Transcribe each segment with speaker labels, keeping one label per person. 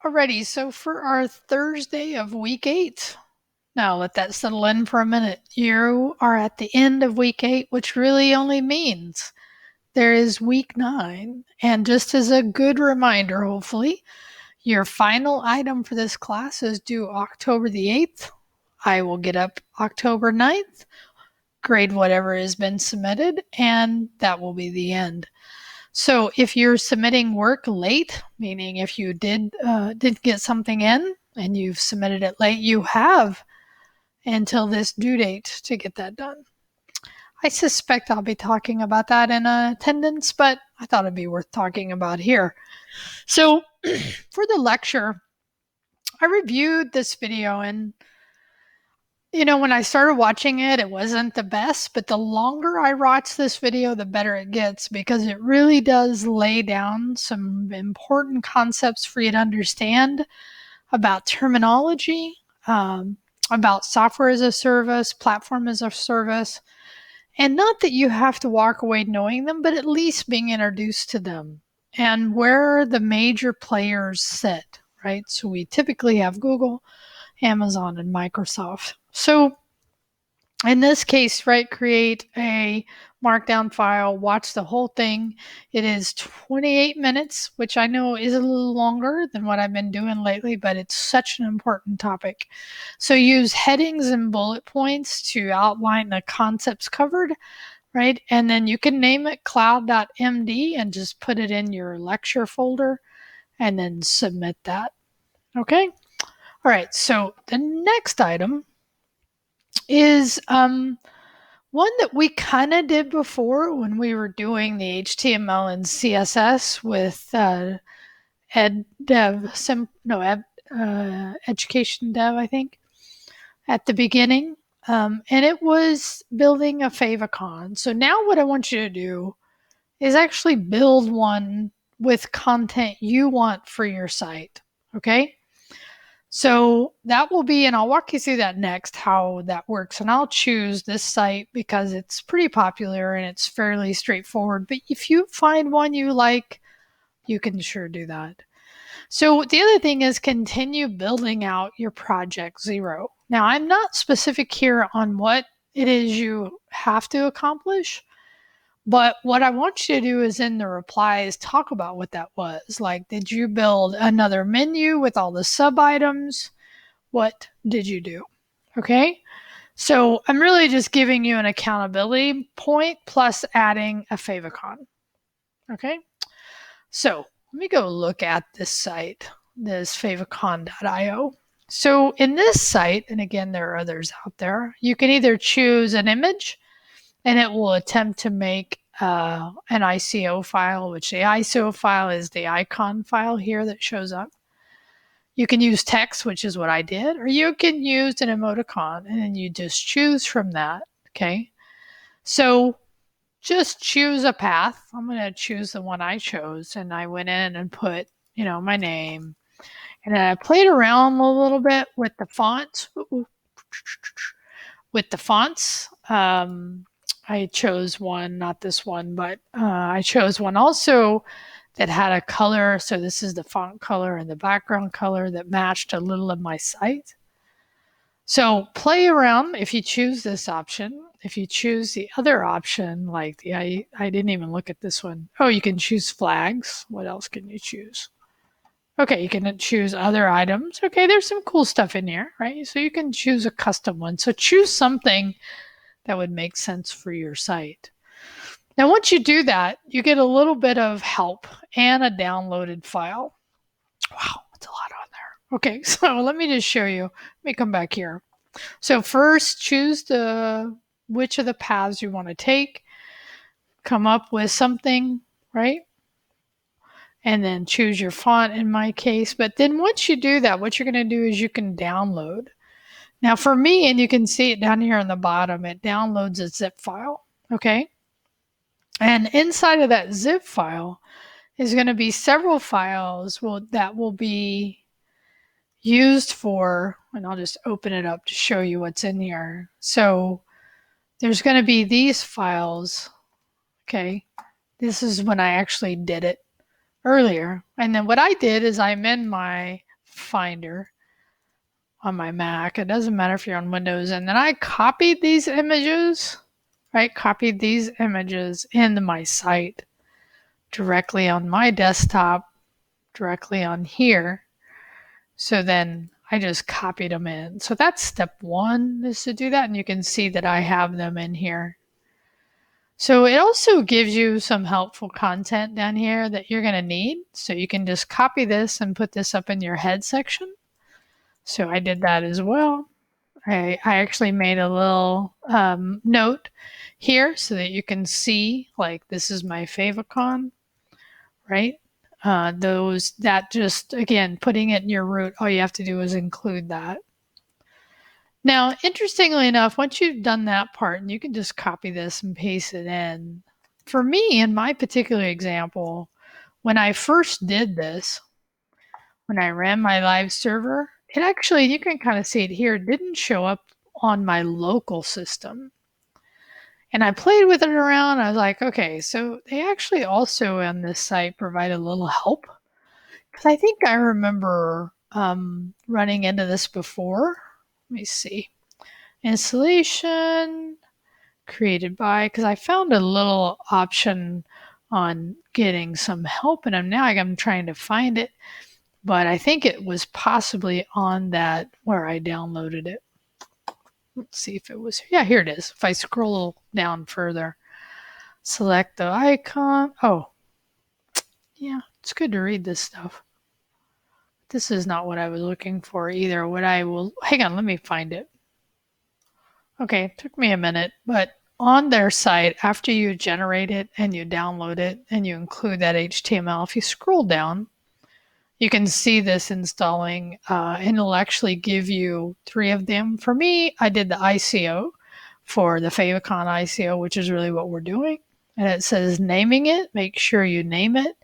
Speaker 1: Alrighty, so for our Thursday of week 8, now let that settle in for a minute. You are at the end of week 8, which really only means there is week 9. And just as a good reminder, hopefully, your final item for this class is due October the 8th. I will get up October 9th, grade whatever has been submitted, and that will be the end. So if you're submitting work late, meaning if you did get something in and you've submitted it late, you have until this due date to get that done. I suspect I'll be talking about that in attendance, but I thought it'd be worth talking about here. So for the lecture, I reviewed this video, and when I started watching it, it wasn't the best, but the longer I watch this video, the better it gets, because it really does lay down some important concepts for you to understand about terminology, about software as a service, platform as a service, and not that you have to walk away knowing them, but at least being introduced to them and where the major players sit, right? So we typically have Google, Amazon, and Microsoft. So in this case, right, create a markdown file, watch the whole thing. It is 28 minutes, which I know is a little longer than what I've been doing lately, but it's such an important topic. So use headings and bullet points to outline the concepts covered, right? And then you can name it cloud.md and just put it in your lecture folder and then submit that. Okay? All right, so the next item is one that we kind of did before when we were doing the HTML and CSS with Education Dev, I think, at the beginning. And it was building a Favicon. So now what I want you to do is actually build one with content you want for your site, okay? So that will be, and I'll walk you through that next, how that works. And I'll choose this site because it's pretty popular and it's fairly straightforward. But if you find one you like, you can sure do that. So the other thing is continue building out your project 0. Now, I'm not specific here on what it is you have to accomplish, but what I want you to do is in the replies, talk about what that was. Like, did you build another menu with all the sub items? What did you do? Okay. So I'm really just giving you an accountability point plus adding a favicon. Okay. So let me go look at this site, this favicon.io. So in this site, and again, there are others out there, you can either choose an image and it will attempt to make an ICO file, which the ICO file is the icon file here that shows up. You can use text, which is what I did, or you can use an emoticon, and then you just choose from that, okay? So just choose a path. I'm going to choose the one I chose, and I went in and put, my name, and then I played around a little bit with the fonts. I chose one, not this one, but I chose one also that had a color. So this is the font color and the background color that matched a little of my site. So play around if you choose this option. If you choose the other option, like I didn't even look at this one. Oh, you can choose flags. What else can you choose? Okay, you can choose other items. Okay, there's some cool stuff in here, right? So you can choose a custom one. So choose something that would make sense for your site. Now, once you do that, you get a little bit of help and a downloaded file. Wow, that's a lot on there. Okay, so let me just show you. Let me come back here. So first, choose which of the paths you want to take. Come up with something, right? And then choose your font in my case. But then once you do that, what you're going to do is you can download. Now for me, and you can see it down here on the bottom, it downloads a zip file, okay? And inside of that zip file is going to be several files that will be used for, and I'll just open it up to show you what's in here. So there's going to be these files, okay? This is when I actually did it earlier. And then what I did is I'm in my Finder on my Mac. It doesn't matter if you're on Windows. And then I copied these images, right? Copied these images into my site directly on my desktop, directly on here. So then I just copied them in. So that's step one, is to do that. And you can see that I have them in here. So it also gives you some helpful content down here that you're going to need. So you can just copy this and put this up in your head section. So I did that as well. I actually made a little note here so that you can see, like, this is my Favicon, right? That just, again, putting it in your root, all you have to do is include that. Now, interestingly enough, once you've done that part, and you can just copy this and paste it in. For me, in my particular example, when I first did this, when I ran my live server, it actually, you can kind of see it here, didn't show up on my local system. And I played with it around. I was like, okay, so they actually also on this site provide a little help. Because I think I remember running into this before. Let me see. Installation created by, because I found a little option on getting some help, and now I'm trying to find it. But I think it was possibly on that where I downloaded it. Let's see if it was. Yeah, here it is. If I scroll down further, select the icon. Oh, yeah, it's good to read this stuff. This is not what I was looking for either. Hang on, let me find it. Okay, it took me a minute, but on their site, after you generate it and you download it and you include that HTML, if you scroll down, you can see this installing, and it'll actually give you 3 of them. For me, I did the ICO for the Favicon ICO, which is really what we're doing. And it says naming it, make sure you name it,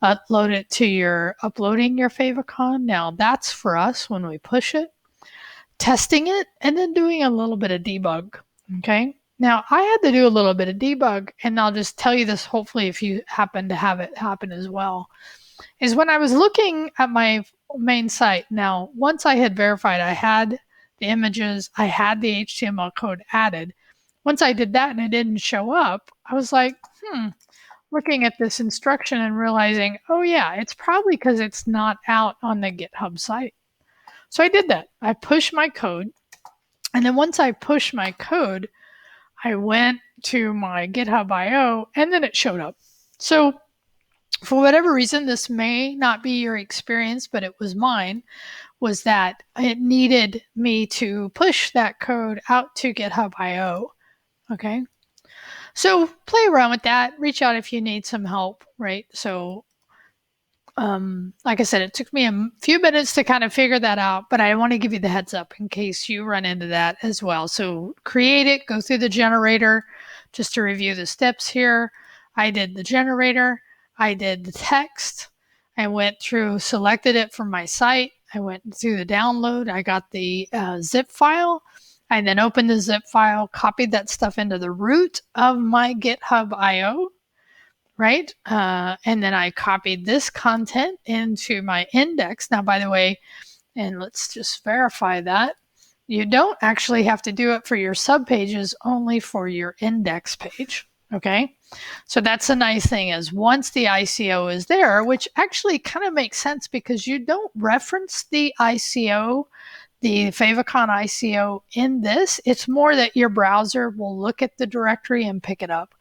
Speaker 1: upload it to uploading your Favicon. Now that's for us when we push it, testing it, and then doing a little bit of debug, okay? Now I had to do a little bit of debug, and I'll just tell you this, hopefully if you happen to have it happen as well, is when I was looking at my main site. Now, once I had verified I had the images, I had the HTML code added. Once I did that and it didn't show up, I was like, looking at this instruction and realizing, oh yeah, it's probably because it's not out on the GitHub site. So I did that. I pushed my code. And then once I pushed my code, I went to my GitHub IO and then it showed up. So for whatever reason, this may not be your experience, but it was mine, was that it needed me to push that code out to GitHub IO. Okay. So play around with that. Reach out if you need some help, right? So like I said, it took me a few minutes to kind of figure that out, but I want to give you the heads up in case you run into that as well. So create it, go through the generator. Just to review the steps here, I did the generator, I did the text, I went through, selected it from my site, I went through the download, I got the zip file, I then opened the zip file, copied that stuff into the root of my GitHub IO, right? And then I copied this content into my index. Now, by the way, and let's just verify that, you don't actually have to do it for your subpages, only for your index page, okay? So that's a nice thing, is once the ICO is there, which actually kind of makes sense because you don't reference the ICO, the Favicon ICO in this. It's more that your browser will look at the directory and pick it up.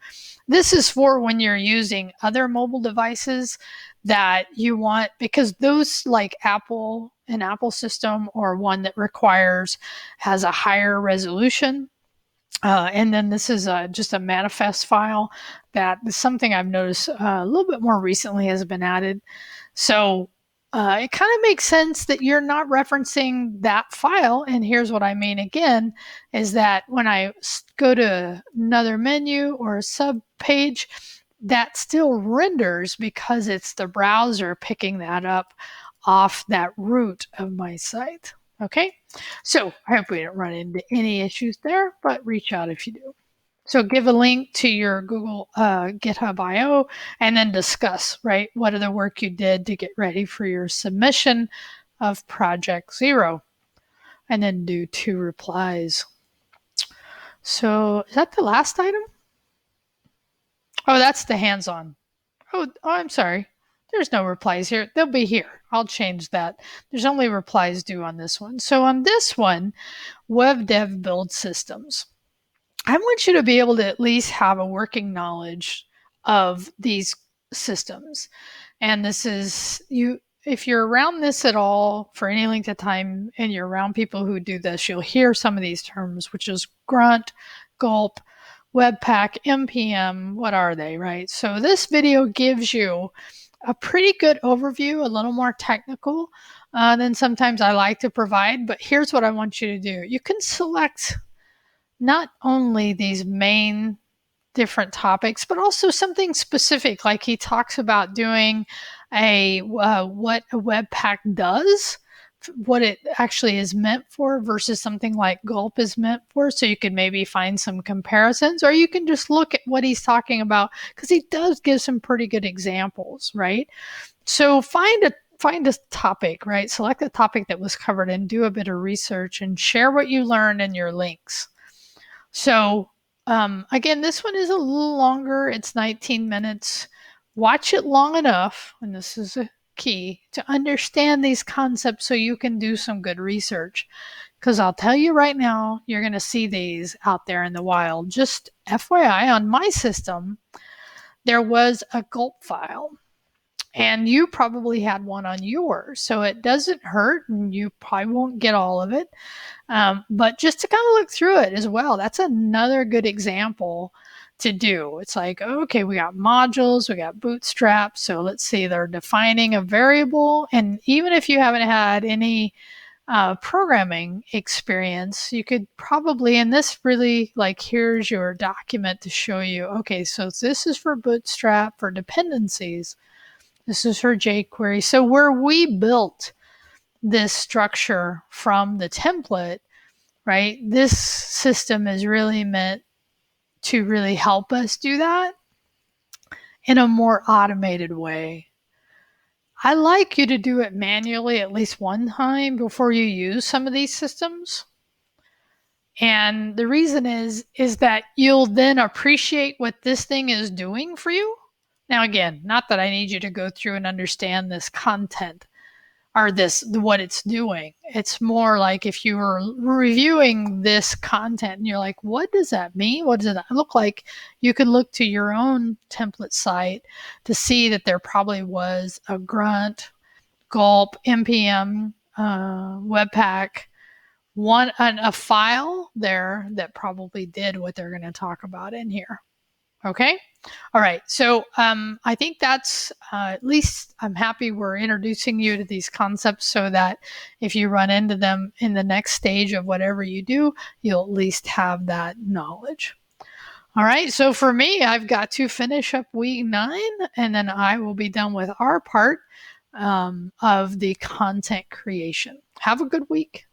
Speaker 1: This is for when you're using other mobile devices that you want, because those like Apple, an Apple system, or one that has a higher resolution. And then this is just a manifest file that is something I've noticed a little bit more recently has been added. So it kind of makes sense that you're not referencing that file. And here's what I mean again, is that when I go to another menu or a sub page, that still renders because it's the browser picking that up off that root of my site. Okay, so I hope we didn't run into any issues there, but reach out if you do. So give a link to your Google GitHub IO and then discuss, right, what are the work you did to get ready for your submission of project 0, and then do 2 replies. So is that the last item? Oh, that's the hands-on. Oh, I'm sorry. There's no replies here. They'll be here. I'll change that. There's only replies due on this one. So on this one, web dev build systems, I want you to be able to at least have a working knowledge of these systems. And this is you. If you're around this at all for any length of time and you're around people who do this, you'll hear some of these terms, which is grunt, gulp, webpack, npm. What are they, right? So this video gives you a pretty good overview, a little more technical than sometimes I like to provide. But here's what I want you to do. You can select not only these main different topics, but also something specific, like he talks about doing what a webpack does, what it actually is meant for versus something like gulp is meant for. So you could maybe find some comparisons, or you can just look at what he's talking about, because he does give some pretty good examples, right? So find a topic, right? Select a topic that was covered and do a bit of research and share what you learned in your links. So again, this one is a little longer. It's 19 minutes. Watch it long enough, and this is a key, to understand these concepts so you can do some good research. Because I'll tell you right now, you're going to see these out there in the wild. Just FYI, on my system, there was a gulp file. And you probably had one on yours. So it doesn't hurt, and you probably won't get all of it. But just to kind of look through it as well, that's another good example to do. It's like, okay, we got modules, we got Bootstrap. So let's see, they're defining a variable. And even if you haven't had any programming experience, you could probably, and this really, like, here's your document to show you, okay, so this is for Bootstrap for dependencies. This is for jQuery. So where we built this structure from the template, right? This system is really meant to really help us do that in a more automated way. I like you to do it manually at least one time before you use some of these systems. And the reason is that you'll then appreciate what this thing is doing for you. Now, again, not that I need you to go through and understand this content or what it's doing. It's more like if you were reviewing this content and you're like, what does that mean? What does that look like? You could look to your own template site to see that there probably was a grunt, gulp, npm, webpack, a file there that probably did what they're going to talk about in here. Okay. All right. So I think that's at least I'm happy we're introducing you to these concepts so that if you run into them in the next stage of whatever you do, you'll at least have that knowledge. All right. So for me, I've got to finish up week 9, and then I will be done with our part of the content creation. Have a good week.